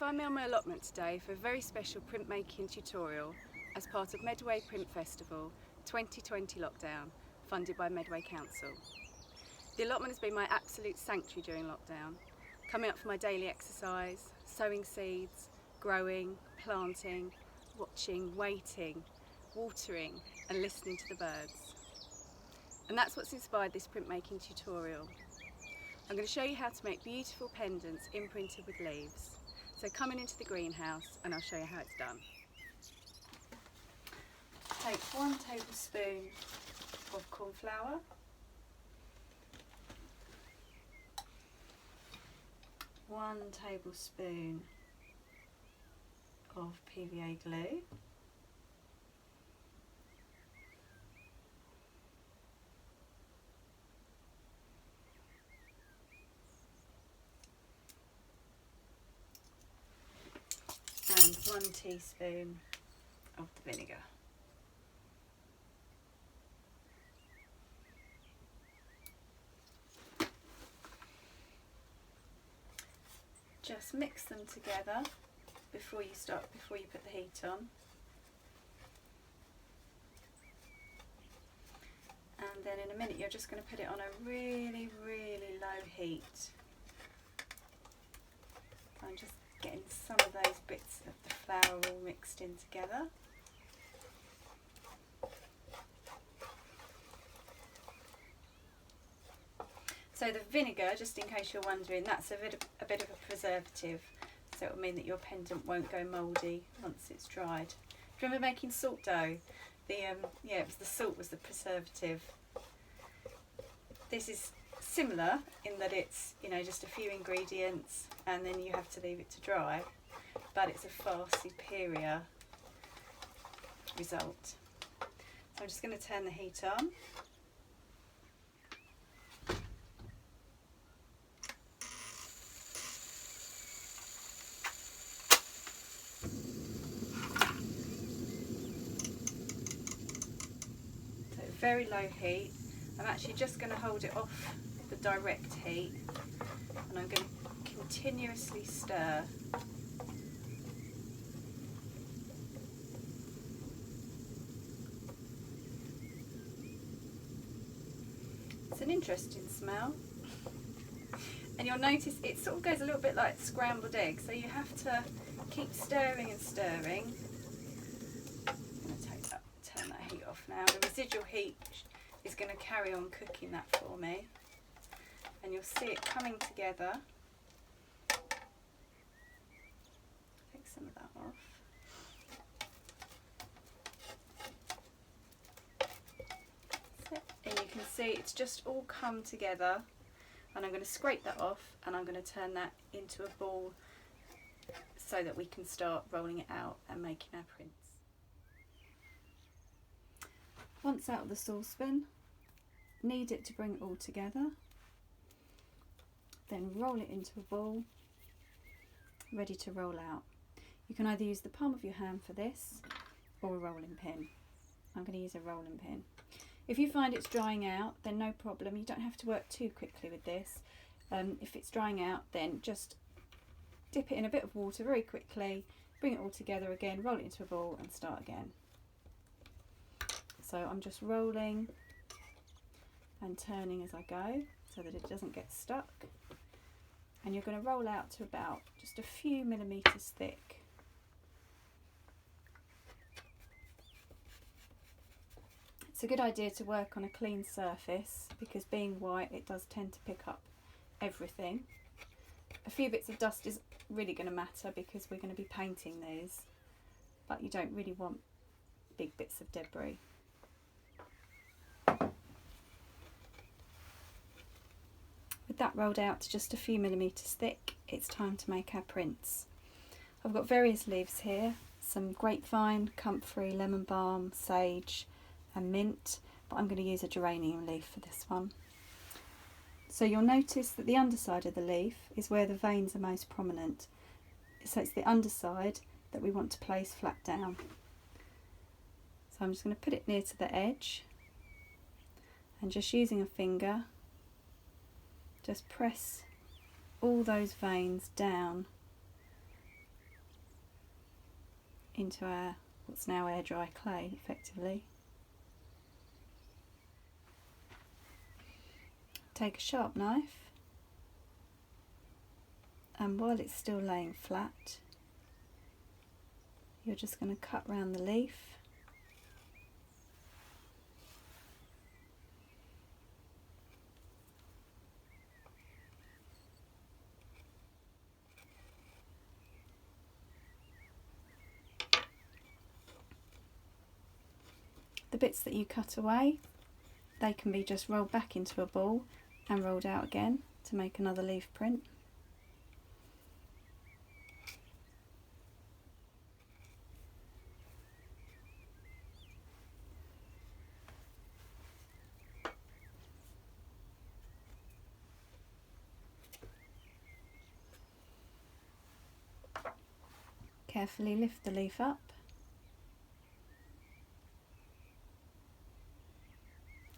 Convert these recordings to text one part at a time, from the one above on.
find me on my allotment today for a very special printmaking tutorial as part of Medway Print Festival 2020 lockdown, funded by Medway Council. The allotment has been my absolute sanctuary during lockdown, coming up for my daily exercise, sowing seeds, growing, planting, watching, waiting, watering and listening to the birds. And that's what's inspired this printmaking tutorial. I'm going to show you how to make beautiful pendants imprinted with leaves. So come into the greenhouse and I'll show you how it's done. Take 1 tablespoon of cornflour, 1 tablespoon of PVA glue, and 1 teaspoon of the vinegar. Just mix them together before you put the heat on. And then in a minute you're just going to put it on a really, really low heat. I'm just getting some of those bits of the flour all mixed in together. So the vinegar, just in case you're wondering, that's a bit of a preservative, so it will mean that your pendant won't go mouldy once it's dried. Do you remember making salt dough? It was the salt was the preservative. This is similar in that it's just a few ingredients and then you have to leave it to dry, but it's a far superior result. So I'm just going to turn the heat on. So very low heat. I'm actually just going to hold it off the direct heat and I'm going to continuously stir. It's an interesting smell, and you'll notice it sort of goes a little bit like scrambled eggs, so you have to keep stirring and stirring. I'm going to turn that heat off now. The residual heat is going to carry on cooking that for me, and you'll see it coming together. Take some of that off. And you can see it's just all come together, and I'm going to scrape that off and I'm going to turn that into a ball so that we can start rolling it out and making our prints. Once out of the saucepan, knead it to bring it all together, then roll it into a ball, ready to roll out. You can either use the palm of your hand for this or a rolling pin. I'm going to use a rolling pin. If you find it's drying out, then no problem, you don't have to work too quickly with this. If it's drying out, then just dip it in a bit of water very quickly, bring it all together again, roll it into a ball and start again. So I'm just rolling and turning as I go so that it doesn't get stuck. And you're going to roll out to about just a few millimetres thick. It's a good idea to work on a clean surface because being white it does tend to pick up everything. A few bits of dust is really going to matter because we're going to be painting these, but you don't really want big bits of debris. With that rolled out to just a few millimetres thick, it's time to make our prints. I've got various leaves here, some grapevine, comfrey, lemon balm, sage and mint, but I'm going to use a geranium leaf for this one. So you'll notice that the underside of the leaf is where the veins are most prominent. So it's the underside that we want to place flat down. So I'm just going to put it near to the edge and just using a finger, just press all those veins down into our what's now air dry clay effectively. Take a sharp knife, and while it's still laying flat, you're just going to cut round the leaf. The bits that you cut away, they can be just rolled back into a ball and rolled out again to make another leaf print. Carefully lift the leaf up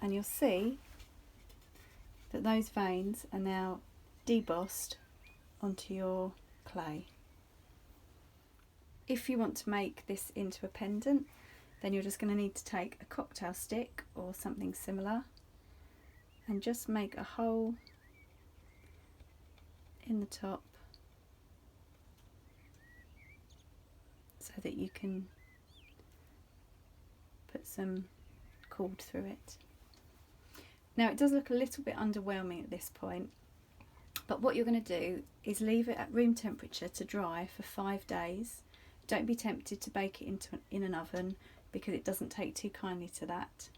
and you'll see that those veins are now debossed onto your clay. If you want to make this into a pendant, then you're just going to need to take a cocktail stick or something similar and just make a hole in the top so that you can put some cord through it. Now it does look a little bit underwhelming at this point, but what you're going to do is leave it at room temperature to dry for 5 days. Don't be tempted to bake it in an oven because it doesn't take too kindly to that.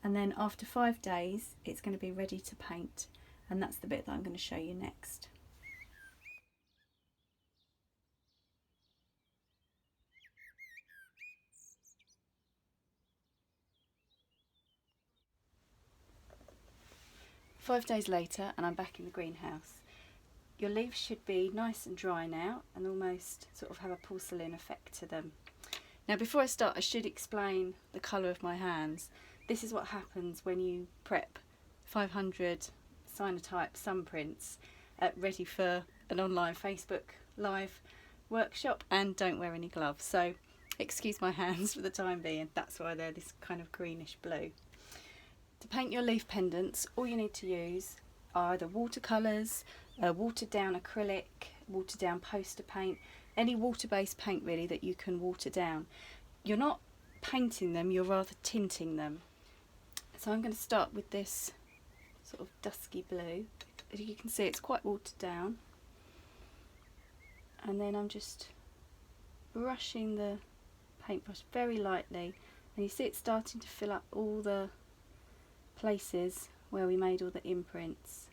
And then after 5 days it's going to be ready to paint, and that's the bit that I'm going to show you next. Five days later and I'm back in the greenhouse. Your leaves should be nice and dry now and almost sort of have a porcelain effect to them. Now before I start, I should explain the colour of my hands. This is what happens when you prep 500 Cyanotype sun prints ready for an online Facebook Live workshop and don't wear any gloves. So excuse my hands for the time being, that's why they're this kind of greenish blue. To paint your leaf pendants, all you need to use are either watercolours, watered down acrylic, watered down poster paint, any water-based paint really that you can water down. You're not painting them, you're rather tinting them. So I'm going to start with this sort of dusky blue. As you can see, it's quite watered down. And then I'm just brushing the paintbrush very lightly, and you see it's starting to fill up all the places where we made all the imprints.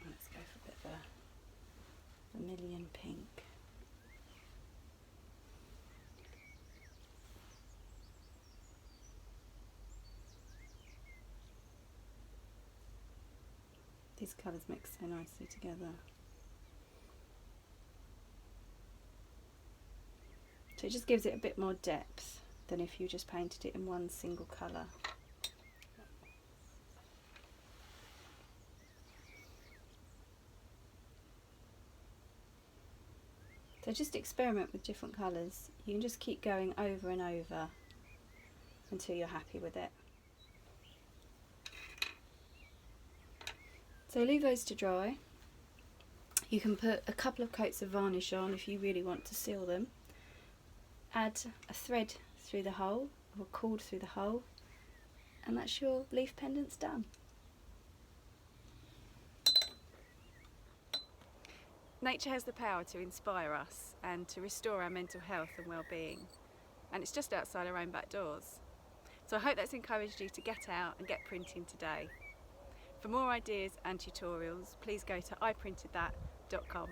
Let's go for a bit of a vermilion pink. These colours mix so nicely together. So it just gives it a bit more depth than if you just painted it in one single colour. So just experiment with different colours. You can just keep going over and over until you're happy with it. So leave those to dry. You can put a couple of coats of varnish on if you really want to seal them. Add a thread through the hole or a cord through the hole, and that's your leaf pendants done. Nature has the power to inspire us and to restore our mental health and well-being, and it's just outside our own back doors. So I hope that's encouraged you to get out and get printing today. For more ideas and tutorials, please go to iPrintedThat.com.